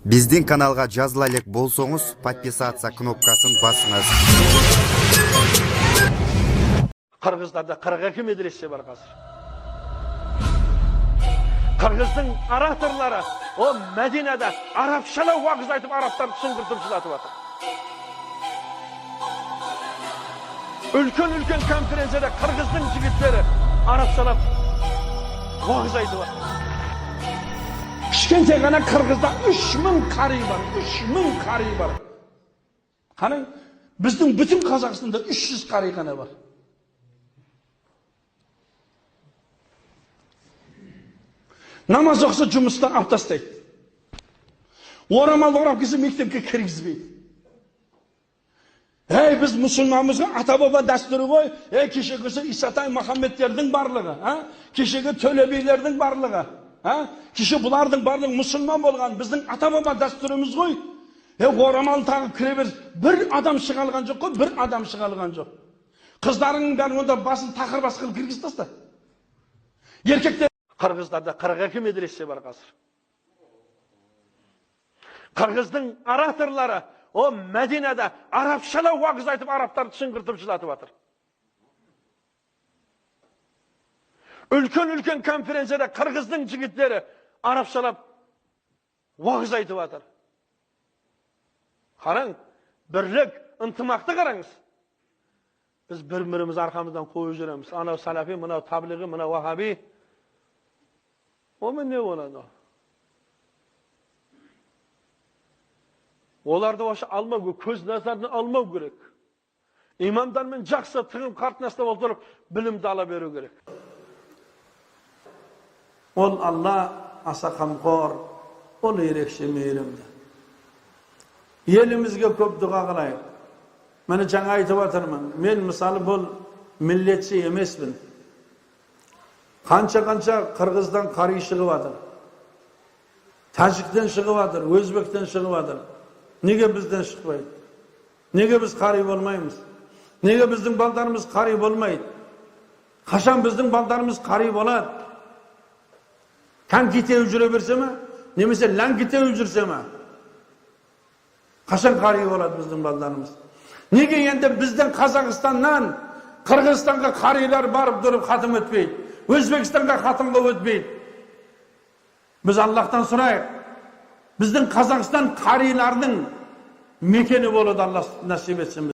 Биздин каналга жазыла элек болсоңуз, подписаться кнопкасын басыңыз. Kırgızlarda 42 medrese var hazır. Kırgız'ın aratırları o Medine'de Arapçala vakız aytıp Araplar çıngırtıp çılatıp atır. Ülken konferansiyada Kırgız'ın jigitleri Arapçala vakız aytıp atır. Kişkente gana Kırgız'da 3000 kari var, 3000 kari var. Hani bizden bütün Kazakistan'da 300 kari gana var. Namaz okusa жұмыстан алып тастайды. Орамал орап келсе мектепке кіргізбейді. Біз мұсылманбызға ата баба дәстүрі ғой. Кешегі Исатай Махамбеттердің барлығы, кешегі Төле билердің барлығы, кеше бұлардың барлығы мұсылман болған. Біздің ата баба дәстүріміз ғой. Орамал тағып кіре бер. Bir адам шыға алған жоқ қой, bir адам шыға алған жоқ. Қыздарының бәрі онда басын тақыр басқыл кіргіз таста. Еркектер Kırgızlarda 42 medrese var hazır. Kırgız'ın aratırları o Medine'de Arapçala vakız aytıp Araplar çıngırtıp çılatıp atır. Ülken konferansiyada Kırgız'ın jigitleri Arapçala vakız aytıp atır. Qarang, birlik, intimakta qarаңыз. Biz bir-birimiz arkamızdan koyup жүрemiz. Ana salafi, mına tabliği, mına vahabi. O ne oladu? Olarda başa alma, köz nazarını alma gerek. İmamdan жақсы тығым қатынасында отырып, білімді ала беру керек. Ол Алла аса қамқор, ол ерекше мейірімді. Елімізге көп дұға қылайық. Мені жаңа айтып жатырмын. Мен мысалы бұл миллетші емеспін. Қанша Қырғыздан қари шығып жатыр. Тәжіктен шығып жатыр, Өзбектен шығып жатыр. Неге бізден шықпайды? Неге біз қари болмаймыз? Неге біздің балдарымыз қари болмайды? Қашан біздің балдарымыз қари болады? Қан кетеу жүре берсе ме? Немесе лән кетеу жүрсе ме? Қашан қари болады біздің балдарымыз? Неге енді біздің Қазақстаннан Қырғызстанға қарилар барып тұрып хатым өтпейді? Өзбекстанға хатымға өтпейді? Біз Аллахтан сұрайық. Біздің Қазақстан қарилардың мекені болады, Алла насип етсін.